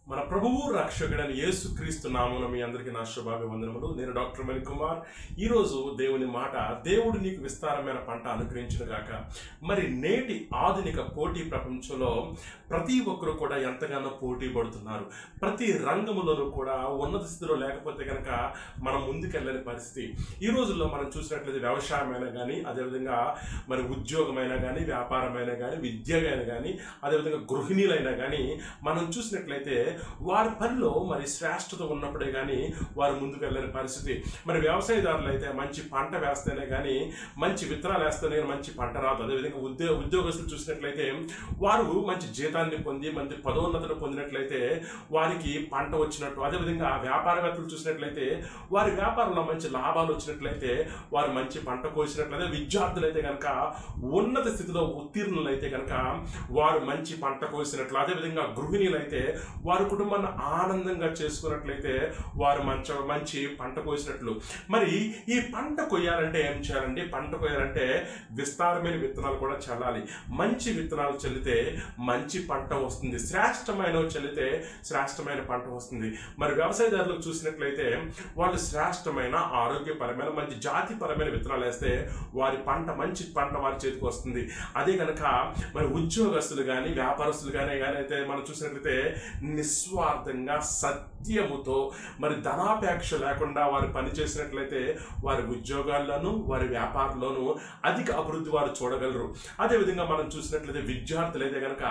మన ప్రభువు రక్షకుడైన యేసుక్రీస్తు నామమున మీ అందరికీ నా శుభాభివందనములు. నేను డాక్టర్ మణి కుమార్. ఈరోజు దేవుని మాట, దేవుడు నీకు విస్తారమైన పంట అనుగ్రహించును గాక. మరి నేటి ఆధునిక పోటీ ప్రపంచంలో ప్రతి ఒక్కరు కూడా ఎంతగానో పోటీ పడుతున్నారు. ప్రతి రంగములోనూ కూడా ఉన్నత స్థితిలో లేకపోతే కనుక మనం ముందుకెళ్ళని పరిస్థితి. ఈ రోజుల్లో మనం చూసినట్లయితే వ్యవసాయమైనా కానీ, అదేవిధంగా మరి ఉద్యోగమైనా కానీ, వ్యాపారమైనా కానీ, విద్య అయినా కానీ, అదేవిధంగా గృహిణీలైనా కానీ మనం చూసినట్లయితే వారి పనిలో మరి శ్రేష్టత ఉన్నప్పుడే కానీ వారు ముందుకు వెళ్ళని పరిస్థితి. మరి వ్యవసాయదారులు అయితే మంచి పంట వేస్తేనే కానీ, మంచి విత్తనాలు వేస్తేనే మంచి పంట రాదు. అదేవిధంగా ఉద్యోగస్తులు చూసినట్లయితే వారు మంచి జీతాన్ని పొంది మంచి పదోన్నతను పొందినట్లయితే వారికి పంట వచ్చినట్టు. అదేవిధంగా వ్యాపారవేత్తలు చూసినట్లయితే వారి వ్యాపారంలో మంచి లాభాలు వచ్చినట్లయితే వారు మంచి పంట కోసినట్లయితే, విద్యార్థులు అయితే కనుక ఉన్నత స్థితిలో ఉత్తీర్ణులు అయితే కనుక వారు మంచి పంట కోసినట్లు. అదేవిధంగా గృహిణీలు అయితే వారి కుటుంబాన్ని ఆనందంగా చేసుకున్నట్లయితే వారు మంచి పంట కోసినట్లు. మరి ఈ పంట కొయ్యాలంటే ఏం చేయాలండి? పంట కొయ్యాలంటే విస్తారమైన విత్తనాలు కూడా చల్లాలి. మంచి విత్తనాలు చల్లితే మంచి పంట వస్తుంది, శ్రేష్టమైన చల్లితే శ్రేష్టమైన పంట వస్తుంది. మరి వ్యవసాయదారులకు చూసినట్లయితే వాళ్ళు శ్రేష్టమైన ఆరోగ్యపరమైన మంచి జాతిపరమైన విత్తనాలు వేస్తే వారి పంట మంచి పంట వారి చేతికి వస్తుంది. అదే కనుక మరి ఉద్యోగస్తులు కానీ, వ్యాపారస్తులు కానీ అయితే మనం చూసినట్లయితే నిస్వార్థంగా సత్యముతో మరి ధనాపేక్ష లేకుండా వారు పనిచేసినట్లయితే వారి ఉద్యోగాల్లోనూ వారి వ్యాపారంలోనూ అధిక అభివృద్ధి వారు చూడగలరు. అదేవిధంగా మనం చూసినట్లయితే విద్యార్థులు అయితే కనుక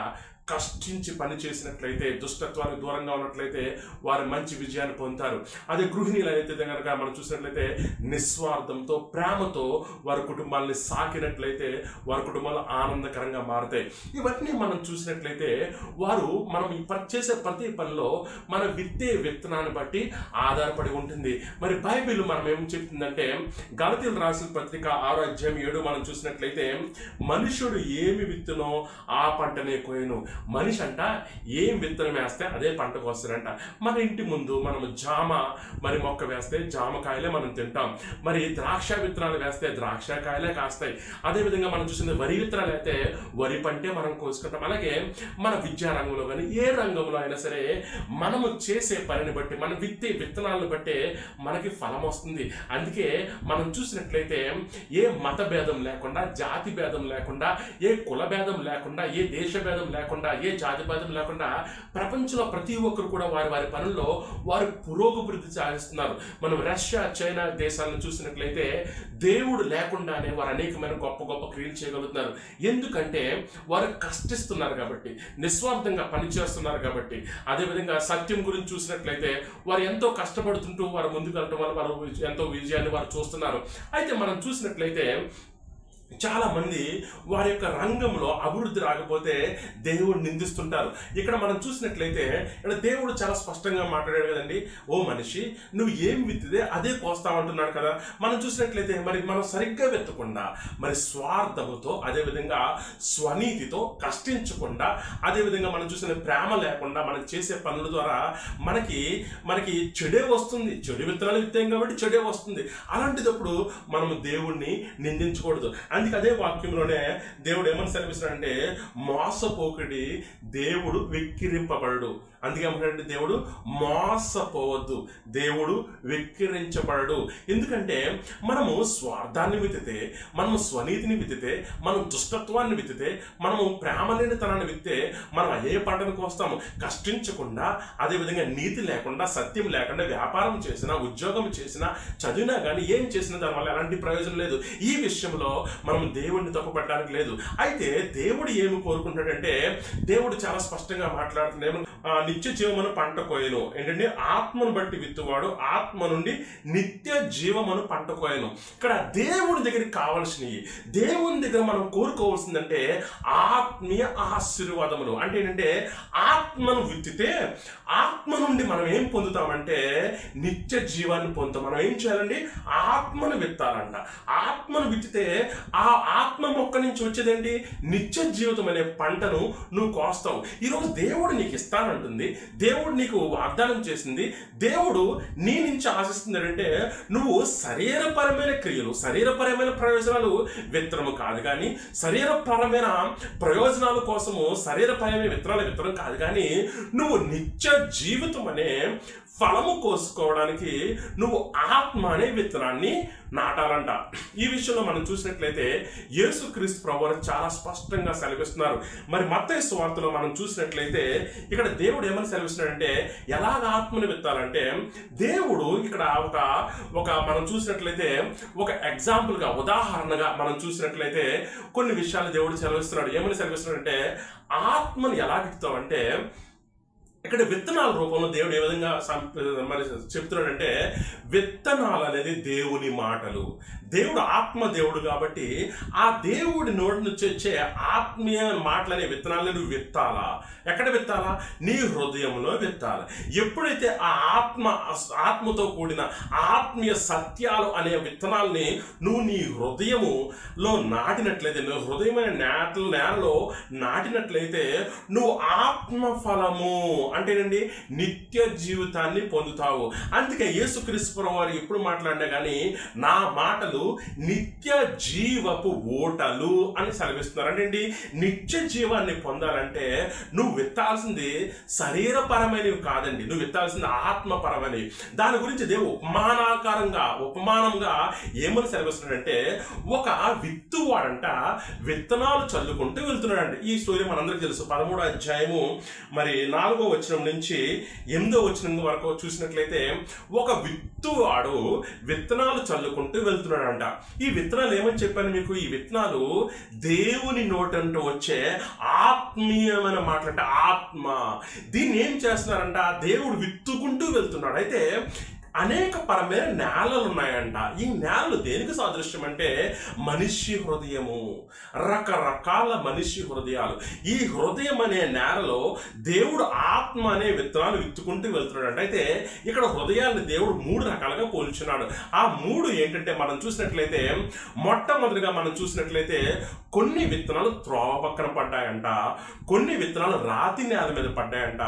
కష్టించి పని చేసినట్లయితే, దుష్టత్వానికి దూరంగా ఉన్నట్లయితే వారు మంచి విజయాన్ని పొందుతారు. అదే గృహిణీలు అయితే కనుక మనం చూసినట్లయితే నిస్వార్థంతో ప్రేమతో వారి కుటుంబాలని సాకినట్లయితే వారి కుటుంబాలు ఆనందకరంగా మారుతాయి. ఇవన్నీ మనం చూసినట్లయితే వారు మనం చేసే ప్రతి పనిలో మన విత్తనాన్ని బట్టి ఆధారపడి ఉంటుంది. మరి బైబిల్ మనం ఏం చెప్తుందంటే, గలతీయులకు రాసిన పత్రిక 6:7 మనం చూసినట్లయితే, మనుషుడు ఏమి విత్తునో ఆ పంటనే కోయను. మనిషి అంట ఏం విత్తనం వేస్తే అదే పంటకు వస్తారంట. మన ఇంటి ముందు మనము జామ మరి మొక్క వేస్తే జామకాయలే మనం తింటాం. మరి ద్రాక్ష విత్తనాలు వేస్తే ద్రాక్షకాయలే కాస్తాయి. అదేవిధంగా మనం చూసిన వరి విత్తనాలు అయితే వరి పంటే మనం కోసుకుంటాం. అలాగే మన విద్యా రంగంలో కానీ ఏ రంగంలో అయినా సరే మనము చేసే పనిని బట్టి, మనం విత్తనాలను బట్టే మనకి ఫలం వస్తుంది. అందుకే మనం చూసినట్లయితే ఏ మత భేదం లేకుండా, జాతి భేదం లేకుండా, ఏ కుల భేదం లేకుండా, ఏ దేశ భేదం లేకుండా, ఏ జాతి భేదం లేకుండా ప్రపంచంలో ప్రతి ఒక్కరు కూడా వారి వారి పనుల్లో వారు పురోగతి సాధిస్తున్నారు. మనం రష్యా, చైనా దేశాలను చూసినట్లయితే దేవుడు లేకుండానే వారు అనేకమైన గొప్ప గొప్ప క్రియలు చేయగలుగుతున్నారు. ఎందుకంటే వారు కష్టిస్తున్నారు కాబట్టి, నిస్వార్థంగా పనిచేస్తున్నారు కాబట్టి. అదేవిధంగా సత్యం గురించి చూసినట్లయితే వారు ఎంతో కష్టపడుతుంటూ వారు ముందుకు వెళ్ళడం వల్ల వారు ఎంతో విజయాన్ని వారు చూస్తున్నారు. అయితే మనం చూసినట్లయితే చాలా మంది వారి యొక్క రంగంలో అభివృద్ధి రాకపోతే దేవుడు నిందిస్తుంటారు. ఇక్కడ మనం చూసినట్లయితే ఇక్కడ దేవుడు చాలా స్పష్టంగా మాట్లాడాడు కదండి. ఓ మనిషి, నువ్వు ఏం విత్తితే అదే కోస్తావంటున్నాడు కదా. మనం చూసినట్లయితే మరి మనం సరిగ్గా వెత్తకుండా, మరి స్వార్థముతో, అదేవిధంగా స్వనీతితో కష్టించకుండా, అదేవిధంగా మనం చూసిన ప్రేమ లేకుండా మనం చేసే పనుల ద్వారా మనకి చెడే వస్తుంది. చెడు విత్తనాలు విత్తాం కాబట్టి చెడే వస్తుంది. అలాంటిదప్పుడు మనము దేవుణ్ణి నిందించకూడదు. అందుకే అదే వాక్యంలోనే దేవుడు ఏమని సెలవిస్తాడంటే, మోసపోకుడి, దేవుడు వెక్కిరింపబడడు. అందుకే ఏమంటాడంటే, దేవుడు మోసపోవద్దు, దేవుడు వెక్కిరించబడడు. ఎందుకంటే మనము స్వార్థాన్ని విత్తితే, మనము స్వనీతిని విత్తితే, మనం దుష్టత్వాన్ని విత్తితే, మనము ప్రేమ లేనితనాన్ని విత్తే మనం అదే పంటను కోస్తాము. కష్టించకుండా, అదేవిధంగా నీతి లేకుండా, సత్యం లేకుండా వ్యాపారం చేసినా, ఉద్యోగం చేసినా, చదివినా కానీ ఏం చేసినా దానివల్ల ఎలాంటి ప్రయోజనం లేదు. ఈ విషయంలో మనం దేవుడిని తప్పుపట్టడానికి లేదు. అయితే దేవుడు ఏమి కోరుకుంటాడంటే, దేవుడు చాలా స్పష్టంగా మాట్లాడుతున్నాడు. నిత్య జీవమును పంట కోయను. ఏంటంటే ఆత్మను బట్టి విత్తువాడు ఆత్మ నుండి నిత్య జీవమును పంట కోయను. ఇక్కడ దేవుడి దగ్గరికి కావాల్సినవి, దేవుని దగ్గర మనం కోరుకోవాల్సిందంటే ఆత్మీయ ఆశీర్వాదములు. అంటే ఏంటంటే ఆత్మను విత్తితే ఆత్మ నుండి మనం ఏం పొందుతామంటే నిత్య జీవాన్ని పొందుతాం. మనం ఏం చేయాలండి? ఆత్మను విత్తాలంట. ఆత్మను విత్తితే ఆ ఆత్మ మొక్క నుంచి వచ్చేదేంటి? నిత్య జీవితం అనే పంటను నువ్వు కోస్తావు. ఈరోజు దేవుడు నీకు ఇస్తాను అంటుంది, దేవుడు నీకు వాగ్దానం చేసింది, దేవుడు నీ నుంచి ఆశిస్తున్నాడంటే నువ్వు శరీరపరమైన క్రియలు, శరీరపరమైన ప్రయోజనాలు విత్తనము కాదు కానీ, శరీరపరమైన ప్రయోజనాల కోసము శరీరపరమైన విత్తనాలు విత్తనం కాదు కానీ, నువ్వు నిత్య జీవితం అనే ఫలము కోసుకోవడానికి నువ్వు ఆత్మ అనే విత్తనాన్ని నాటాలంట. ఈ విషయంలో మనం చూసినట్లయితే యేసుక్రీస్తు ప్రభువు చాలా స్పష్టంగా సెలవిస్తున్నారు. మరి మత్తయి సువార్తలో మనం చూసినట్లయితే ఇక్కడ దేవుడు ఏమని సెలవిస్తున్నాడంటే ఎలాగ ఆత్మను విత్తాలంటే, దేవుడు ఇక్కడ ఒక మనం చూసినట్లయితే ఒక ఎగ్జాంపుల్గా, ఉదాహరణగా మనం చూసినట్లయితే కొన్ని విషయాలు దేవుడు సెలవిస్తున్నాడు. ఏమని సెలవిస్తున్నాడంటే ఆత్మను ఎలా విత్తావంటే, ఇక్కడ విత్తనాల రూపంలో దేవుడు ఏ విధంగా మరి చెప్తున్నాడంటే, విత్తనాలు అనేది దేవుని మాటలు. దేవుడు ఆత్మ దేవుడు కాబట్టి ఆ దేవుడి నోటి నుంచి వచ్చే ఆత్మీయ మాటలు అనే విత్తనాలని నువ్వు విత్తాలా. ఎక్కడ విత్తాలా? నీ హృదయంలో విత్తాలి. ఎప్పుడైతే ఆ ఆత్మతో కూడిన ఆత్మీయ సత్యాలు అనే విత్తనాలని నువ్వు నీ హృదయములో నాటినట్లయితే, నువ్వు హృదయమైన నేలలో నాటినట్లయితే నువ్వు ఆత్మ ఫలము అంటేనండి నిత్య జీవితాన్ని పొందుతావు. అందుకే యేసుక్రీస్తు వారు ఎప్పుడు మాట్లాడినా కానీ నా మాటలు నిత్య జీవపు ఓటలు అని సెలవిస్తున్నారు. అంటే నిత్య జీవాన్ని పొందాలంటే నువ్వు విత్తాల్సింది శరీరపరమైనవి కాదండి, నువ్వు విత్తాల్సింది ఆత్మపరమైనవి. దాని గురించి దేవుడు ఉపమానంగా ఏమని సెలవిస్తున్నాడంటే, ఒక విత్తువాడంట విత్తనాలు చల్లుకుంటూ వెళ్తున్నాడండి. ఈ స్టోరీ మనందరికీ తెలుసు. 13వ అధ్యాయము మరి 4వ వచనం నుంచి 8వ వచనం వరకు చూసినట్లయితే ఒక విత్తువాడు విత్తనాలు చల్లుకుంటూ వెళ్తున్నాడు. ఈ విత్తనాలు ఏమని చెప్పాను మీకు? ఈ విత్తనాలు దేవుని నోటంటూ వచ్చే ఆత్మీయమైన మాటలంటే ఆత్మ. దీన్ని ఏం చేస్తున్నారంట? దేవుడు విత్తుకుంటూ వెళ్తున్నాడు. అయితే అనేక పరమైన నేలలు ఉన్నాయంట. ఈ నేలలు దేనికి సాదృశ్యం అంటే మనిషి హృదయము, రకరకాల మనిషి హృదయాలు. ఈ హృదయం అనే నేలలో దేవుడు ఆత్మ అనే విత్తనాలు విత్తుకుంటూ వెళ్తున్నాడు. అయితే ఇక్కడ హృదయాన్ని దేవుడు 3 రకాలుగా పోల్చున్నాడు. ఆ 3 ఏంటంటే మనం చూసినట్లయితే, మొట్టమొదటిగా మనం చూసినట్లయితే కొన్ని విత్తనాలు త్రోవ పక్కన పడ్డాయంట, కొన్ని విత్తనాలు రాతి నేల మీద పడ్డాయంట,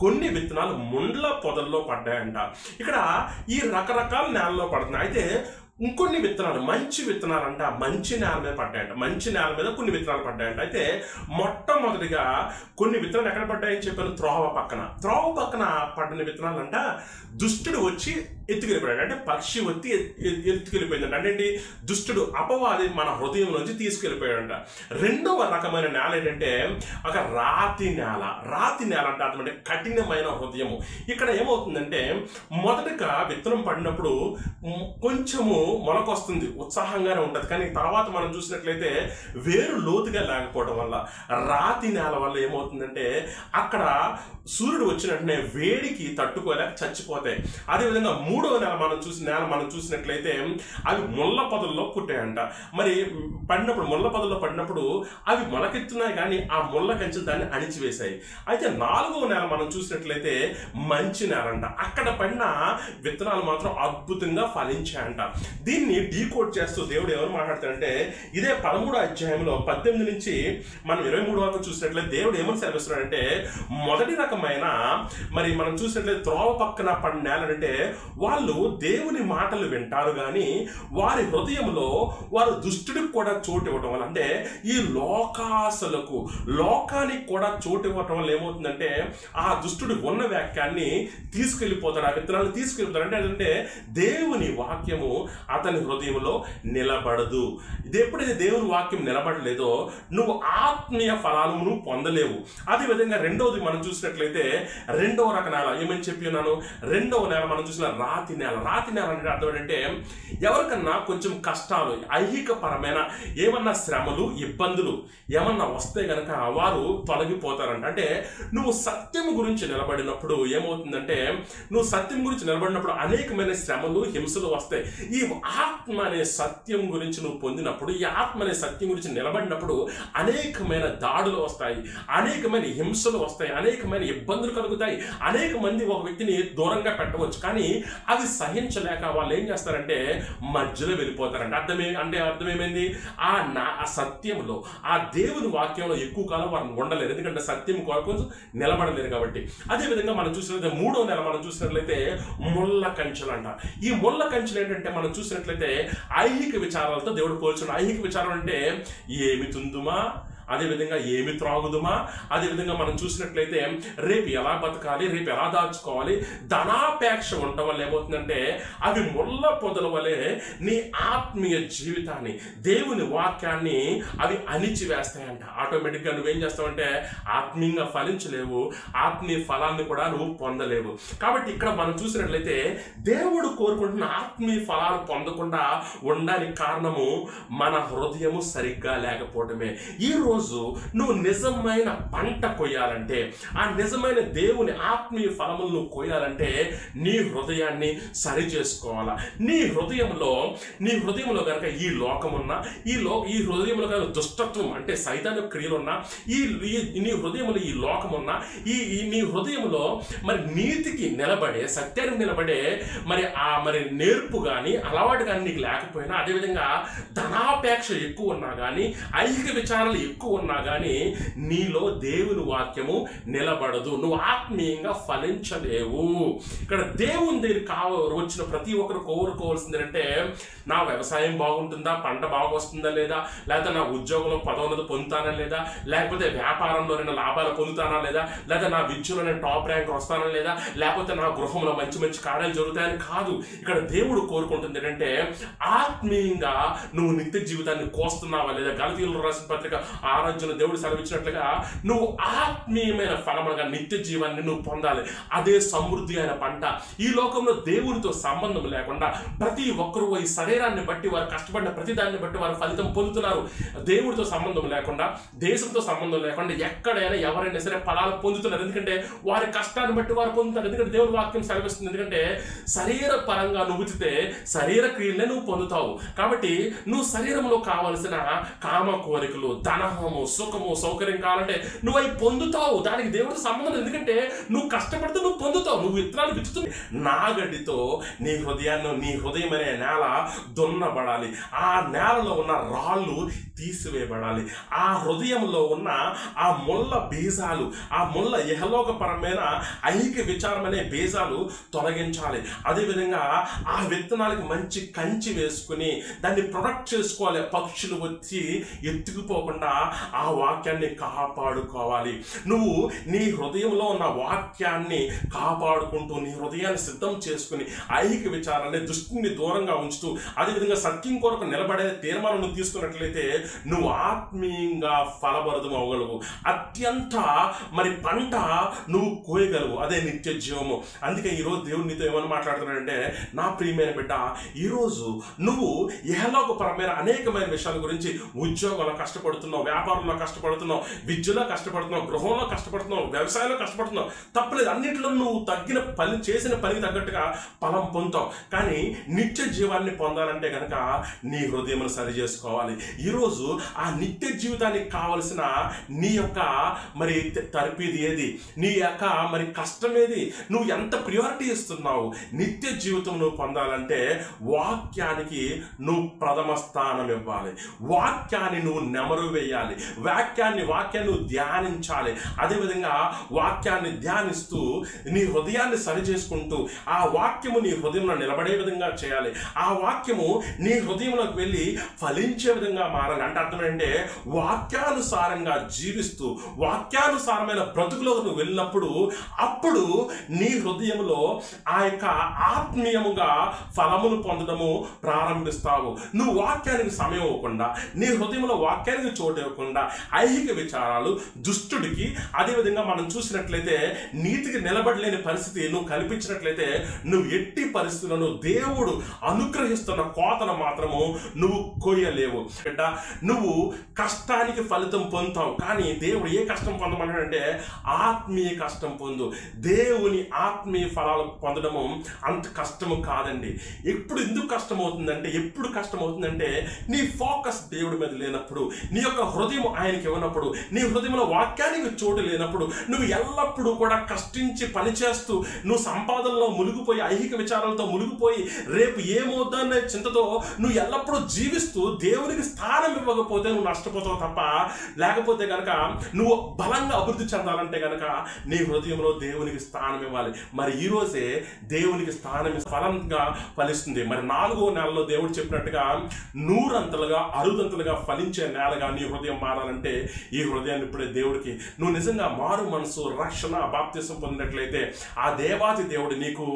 కొన్ని విత్తనాలు ముండ్ల పొదల్లో పడ్డాయంట. ఇక్కడ ఈ రకరకాల నేలలో పడుతున్నాయి. అయితే ఇంకొన్ని విత్తనాలు మంచి విత్తనాలు అంట మంచి నేల మీద పడ్డాయంట, మంచి నేల మీద కొన్ని విత్తనాలు పడ్డాయంట. అయితే మొట్టమొదటిగా కొన్ని విత్తనాలు ఎక్కడ పడ్డాయని చెప్పాను? త్రోవ పక్కన పడిన విత్తనాలు అంట దుష్టుడు వచ్చి ఎత్తుకెళ్ళిపోయాడు. అంటే పక్షి వచ్చి ఎత్తుకెళ్ళిపోయిందంట. అంటే దుష్టుడు అపవాది మన హృదయం నుంచి తీసుకెళ్ళిపోయాడంట. రెండవ రకమైన నేల ఏంటంటే ఒక రాతి నేల అంటే అటువంటి కఠినమైన హృదయము. ఇక్కడ ఏమవుతుందంటే మొదటగా విత్తనం పడినప్పుడు కొంచెము మొలకొస్తుంది, ఉత్సాహంగానే ఉంటుంది. కానీ తర్వాత మనం చూసినట్లయితే వేరు లోతుగా లేకపోవడం వల్ల, రాతి నేల వల్ల ఏమవుతుందంటే అక్కడ సూర్యుడు వచ్చినట్టునే వేడికి తట్టుకోలేక చచ్చిపోతాయి. అదేవిధంగా 3వ నేల మనం చూసినట్లయితే అవి ముళ్ళ పొదల్లో పుట్టాయంట. మరి ముళ్ళ పొదల్లో పడినప్పుడు అవి మొలకెత్తున్నాయి కానీ ఆ ముళ్ళ కంచెలు దాన్ని అణిచివేశాయి. అయితే 4వ నేల మనం చూసినట్లయితే మంచి నేల అంట. అక్కడ పడిన విత్తనాలు మాత్రం అద్భుతంగా ఫలించాయంట. దీన్ని డీకోడ్ చేస్తూ దేవుడు ఎవరు మాట్లాడతాడంటే, ఇదే 13వ అధ్యాయంలో 18 నుంచి మనం 23 వరకు చూసినట్లయితే దేవుడు ఏమని సెలవిస్తున్నాడంటే, మొదటి రకమైన మరి మనం చూసినట్లయితే త్రోవ పక్కన పడిన నేలంటే వాళ్ళు దేవుని మాటలు వింటారు కానీ వారి హృదయంలో వారు దుష్టుడికి కూడా చోటు ఇవ్వటం వల్ల, అంటే ఈ లోకానికి కూడా చోటు ఇవ్వటం వల్ల ఏమవుతుందంటే ఆ దుష్టుడు ఉన్న వాక్యాన్ని తీసుకెళ్ళిపోతాడు, ఆ విత్తనాలు తీసుకెళ్ళిపోతాడు. అంటే దేవుని వాక్యము అతని హృదయంలో నిలబడదు. ఇది ఎప్పుడైతే దేవుని వాక్యం నిలబడలేదో నువ్వు ఆత్మీయ ఫలాలు నువ్వు పొందలేవు. అదేవిధంగా రెండవది మనం చూసినట్లయితే రెండవ రక నేల ఏమని చెప్పి ఉన్నాను? రెండవ నేల మనం చూసిన రాతి నేల అంటే అర్థం ఏంటంటే ఎవరికన్నా కొంచెం కష్టాలు, ఐహిక పరమైన ఏమన్నా శ్రమలు, ఇబ్బందులు ఏమన్నా వస్తే గనక వారు తొలగిపోతారంట. అంటే నువ్వు సత్యం గురించి నిలబడినప్పుడు ఏమవుతుందంటే, నువ్వు సత్యం గురించి నిలబడినప్పుడు అనేకమైన శ్రమలు, హింసలు వస్తాయి. ఈ ఆత్మ అనే సత్యం గురించి నువ్వు పొందినప్పుడు, ఈ ఆత్మ అనే సత్యం గురించి నిలబడినప్పుడు అనేకమైన దాడులు వస్తాయి, అనేకమైన హింసలు వస్తాయి, అనేకమైన ఇబ్బందులు కలుగుతాయి, అనేక మంది ఒక వ్యక్తిని దూరంగా పెట్టవచ్చు. కానీ అవి సహించలేక వాళ్ళు ఏం చేస్తారంటే మధ్యలో వెళ్ళిపోతారంట. అర్థమేమైంది? ఆ సత్యంలో, ఆ దేవుని వాక్యంలో ఎక్కువ కాలం వారిని ఉండలేరు, ఎందుకంటే సత్యం కొరకు నిలబడలేరు కాబట్టి. అదేవిధంగా మనం చూసినట్లయితే 3వ నెల మనం చూసినట్లయితే ముళ్ళ కంచెలు అంట. ఈ ముళ్ళ కంచెలు ఏంటంటే మనం చూసినట్లయితే ఐహిక విచారాలతో దేవుడు పోల్చున్నాడు. ఐహిక విచారం అంటే ఏమి తుందుమా, అదేవిధంగా ఏమి త్రాగుదుమా, అదేవిధంగా మనం చూసినట్లయితే రేపు ఎలా బతకాలి, రేపు ఎలా దాచుకోవాలి, ధనాపేక్ష ఉండటం వల్ల ఏమవుతుందంటే అవి ముళ్ళ పొదల వలె నీ ఆత్మీయ జీవితాన్ని, దేవుని వాక్యాన్ని అవి అణిచివేస్తాయంట. ఆటోమేటిక్గా నువ్వేం చేస్తావంటే ఆత్మీయంగా ఫలించలేవు, ఆత్మీయ ఫలాన్ని కూడా నువ్వు పొందలేవు. కాబట్టి ఇక్కడ మనం చూసినట్లయితే దేవుడు కోరుకుంటున్న ఆత్మీయ ఫలాలు పొందకుండా ఉండడానికి కారణము మన హృదయము సరిగ్గా లేకపోవడమే. ఈ రోజు నువ్వు నిజమైన పంట కొయ్యాలంటే, ఆ నిజమైన దేవుని ఆత్మీయ ఫలములు నువ్వు కొయ్యాలంటే నీ హృదయాన్ని సరి చేసుకోవాలా. నీ హృదయంలో కనుక ఈ లోకమున్నా, ఈ హృదయంలో కనుక దుష్టత్వం అంటే సైతాను క్రియలున్నా, నీ హృదయంలో ఈ లోకమున్నా, నీ హృదయంలో మరి నీతికి నిలబడే, సత్యానికి నిలబడే మరి నేర్పు కానీ అలవాటు కానీ నీకు లేకపోయినా, అదేవిధంగా ధనాపేక్ష ఎక్కువ ఉన్నా కానీ, ఐహిక విచారాలు ఎక్కువ ఉన్నా కానీ నీలో దేవుని వాక్యము నిలబడదు, నువ్వు ఆత్మీయంగా ఫలించలేవు. ఇక్కడ దేవుని దగ్గర వచ్చిన ప్రతి ఒక్కరు కోరుకోవాల్సింది అంటే నా వ్యవసాయం బాగుంటుందా, పంట బాగా వస్తుందా లేదా, లేకపోతే నా ఉద్యోగంలో పదోన్నతి పొందుతానా లేదా, లేకపోతే వ్యాపారంలో నేను లాభాలు పొందుతానా లేదా, లేదా నా విద్యలో నేను టాప్ ర్యాంక్ వస్తానా లేదా, లేకపోతే నా గృహంలో మంచి మంచి కార్యాలు జరుగుతాయని కాదు. ఇక్కడ దేవుడు కోరుకుంటుంది ఏంటంటే ఆత్మీయంగా నువ్వు నిత్య జీవితాన్ని కోస్తున్నావా లేదా. గలతీయులకు రాసిన పత్రిక 6 దేవుడు సెలవిచ్చినట్లుగా నువ్వు ఆత్మీయమైన ఫలముగా నిత్య జీవాన్ని నువ్వు పొందాలి. అదే సమృద్ధి అయిన పంట. ఈ లోకంలో దేవునితో సంబంధం లేకుండా ప్రతి ఒక్కరూ ఈ శరీరాన్ని బట్టి వారు కష్టపడిన ప్రతి దాన్ని బట్టి వారు ఫలితం పొందుతున్నారు. దేవుడితో సంబంధం లేకుండా, దేశంతో సంబంధం లేకుండా ఎక్కడైనా ఎవరైనా సరే ఫలాలు పొందుతున్నారు. ఎందుకంటే వారి కష్టాన్ని బట్టి వారు పొందుతారు. ఎందుకంటే దేవుని వాక్యం సెలవిస్తుంది. ఎందుకంటే శరీర పరంగా నువ్వు ఉచితే శరీర క్రియలనే నువ్వు పొందుతావు. కాబట్టి నువ్వు శరీరంలో కావలసిన కామ కోరికలు, ధనము, సుఖము, సౌకర్యం కావాలంటే నువ్వు అవి పొందుతావు. దానికి దేవుడితో సంబంధం. ఎందుకంటే నువ్వు కష్టపడితే నువ్వు పొందుతావు. నువ్వు విత్తనాలు విత్తుతుంది. నాగడితో నీ హృదయం అనే నేల దున్నబడాలి. ఆ నేలలో ఉన్న రాళ్ళు తీసివేయబడాలి. ఆ హృదయంలో ఉన్న ఆ ముళ్ళ బీజాలు, ఆ ముళ్ళ ఇహలోకపరమైన ఐహిక విచారం అనే బీజాలు తొలగించాలి. అదేవిధంగా ఆ విత్తనాలకు మంచి కంచి వేసుకుని దాన్ని ప్రొటెక్ట్ చేసుకోవాలి. పక్షులు వచ్చి ఎత్తుకుపోకుండా ఆ వాక్యాన్ని కాపాడుకోవాలి. నువ్వు నీ హృదయంలో ఉన్న వాక్యాన్ని కాపాడుకుంటూ నీ హృదయాన్ని సిద్ధం చేసుకుని ఐహిక విచారాన్ని దృష్టిని దూరంగా ఉంచుతూ అదేవిధంగా సత్యం కొరకు నిలబడే తీర్మానం నువ్వు తీసుకున్నట్లయితే నువ్వు ఆత్మీయంగా ఫలభరితం అవ్వగలవు. అత్యంత పంట నువ్వు కోయగలవు. అదే నిత్య జీవము. అందుకే ఈరోజు దేవుడు నీతో ఏమని మాట్లాడుతున్నాడంటే, నా ప్రియమైన బిడ్డ, ఈరోజు నువ్వు ఇహలోకపరమైన అనేకమైన విషయాల గురించి ఉద్యోగంలో కష్టపడుతున్నావు, వ్యాపారంలో కష్టపడుతున్నావు, విద్యలో కష్టపడుతున్నావు, గృహంలో కష్టపడుతున్నావు, వ్యవసాయంలో కష్టపడుతున్నావు. తప్పలేదు. అన్నింటిలో నువ్వు చేసిన పనికి తగ్గట్టుగా ఫలం పొందుతావు. కానీ నిత్య జీవాన్ని పొందాలంటే కనుక నీ హృదయం సరి చేసుకోవాలి. ఈరోజు ఆ నిత్య జీవితానికి కావలసిన నీ యొక్క తరిపేది ఏది, నీ యొక్క కష్టం ఏది, నువ్వు ఎంత ప్రియారిటీ ఇస్తున్నావు. నిత్య జీవితం నువ్వు పొందాలంటే వాక్యానికి నువ్వు ప్రథమ స్థానం ఇవ్వాలి. వాక్యాన్ని నువ్వు నెమరు వేయాలి. వాక్యాన్ని నువ్వు ధ్యానించాలి. అదేవిధంగా వాక్యాన్ని ధ్యానిస్తూ నీ హృదయాన్ని సరి చేసుకుంటూ ఆ వాక్యము నీ హృదయంలో నిలబడే విధంగా చేయాలి. ఆ వాక్యము నీ హృదయంలోకి వెళ్ళి ఫలించే విధంగా మారాలి. అంటే అర్థం ఏంటంటే వాక్యానుసారంగా జీవిస్తూ వాక్యానుసారమైన బ్రతుకులోకి నువ్వు వెళ్ళినప్పుడు అప్పుడు నీ హృదయంలో ఆ యొక్క ఆత్మీయముగా ఫలమును పొందడము ప్రారంభిస్తావు. నువ్వు వాక్యానికి సమయం ఇవ్వకుండా, నీ హృదయంలో వాక్యానికి చోటు ఇవ్వకుండా పెట్టకుండా ఐహిక విచారాలు దుష్టుడికి, అదేవిధంగా మనం చూసినట్లయితే నీతికి నిలబడలేని పరిస్థితి నువ్వు కల్పించినట్లయితే నువ్వు ఎట్టి పరిస్థితులను దేవుడు అనుగ్రహిస్తున్న కోతను మాత్రము నువ్వు కోయలేవు బిడ్డ. నువ్వు కష్టానికి ఫలితం పొందుతావు, కానీ దేవుడు ఏ కష్టం పొందమన్నాడంటే ఆత్మీయ కష్టం పొందు. దేవుని ఆత్మీయ ఫలాలు పొందడము అంత కష్టము కాదండి. ఎందుకు కష్టం అవుతుందంటే నీ ఫోకస్ దేవుడి మీద లేనప్పుడు, నీ యొక్క హృదయం ఆయనకి ఇవ్వనప్పుడు, నీ హృదయంలో వాక్యానికి చోటు లేనప్పుడు, నువ్వు ఎల్లప్పుడూ కూడా కష్టించి పనిచేస్తూ నువ్వు సంపాదనలో మునిగిపోయి ఐహిక విచారాలతో మునిగిపోయి రేపు ఏమవుతుందనే చింతతో నువ్వు ఎల్లప్పుడూ జీవిస్తూ దేవునికి స్థానం ఇవ్వకపోతే నువ్వు నష్టపోతావు తప్ప, లేకపోతే కనుక నువ్వు బలంగా అభివృద్ధి చెందాలంటే కనుక నీ హృదయంలో దేవునికి స్థానం ఇవ్వాలి. మరి ఈ రోజే దేవునికి స్థానం ఫలంగా ఫలిస్తుంది. మరి 4వ నెలలో దేవుడు చెప్పినట్టుగా 100 అంతలుగా 60 ఫలించే నేలగా నీ హృదయం మారాలంటే ఈ హృదయాన్ని ఇప్పుడే దేవుడికి నువ్వు నిజంగా మారు మనసు, రక్షణ, బాప్తిసం పొందినట్లయితే ఆ దేవాది దేవుడు నీకు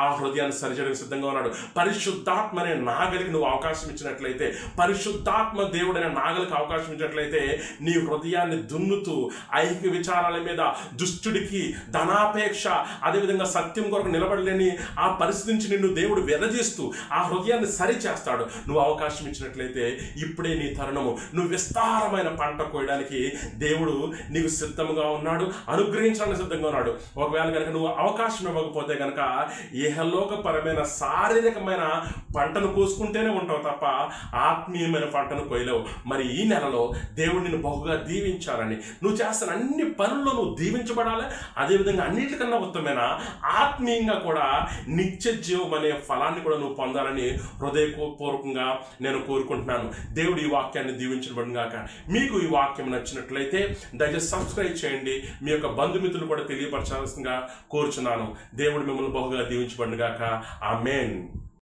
ఆ హృదయాన్ని సరిచేయడానికి సిద్ధంగా ఉన్నాడు. పరిశుద్ధాత్మ అనే నాగలికి నువ్వు అవకాశం ఇచ్చినట్లయితే, పరిశుద్ధాత్మ దేవుడు అనే నాగలికి అవకాశం ఇచ్చినట్లయితే నీ హృదయాన్ని దున్నుతూ ఐహిక విచారాల మీద, దుష్టుడికి, ధనాపేక్ష, అదేవిధంగా సత్యం కొరకు నిలబడలేని ఆ పరిస్థితి నుంచి నిన్ను దేవుడు విరజీస్తూ ఆ హృదయాన్ని సరి చేస్తాడు. నువ్వు అవకాశం ఇచ్చినట్లయితే ఇప్పుడే నీ తరుణము. నువ్వు విస్తారమైన పంట కోయడానికి దేవుడు నీకు సిద్ధంగా ఉన్నాడు, అనుగ్రహించడానికి సిద్ధంగా ఉన్నాడు. ఒకవేళ కనుక నువ్వు అవకాశం ఇవ్వకపోతే కనుక ఇహలోకపరమైన శారీరకమైన పంటను కోసుకుంటేనే ఉంటావు తప్ప ఆత్మీయమైన పంటను కోయలేవు. మరి ఈ నెలలో దేవుడు నిన్ను బహుగా దీవించాలని, నువ్వు చేస్తున్న అన్ని పనుల్లో నువ్వు దీవించబడాలి. అదేవిధంగా అన్నిటికన్నా ఉత్తమైన ఆత్మీయంగా కూడా నిత్య జీవం అనే ఫలాన్ని కూడా నువ్వు పొందాలని హృదయపూర్వకంగా నేను కోరుకుంటున్నాను. దేవుడు ఈ వాక్యాన్ని దీవించబడును గాక. మీకు ఈ వాక్యం నచ్చినట్లయితే దయచేసి సబ్స్క్రైబ్ చేయండి. మీ యొక్క బంధుమిత్రులు కూడా తెలియపరచాల్సిందిగా కోరుచున్నాను. దేవుడు మిమ్మల్ని బహుగా దీవించబడును గాక. ఆమేన్.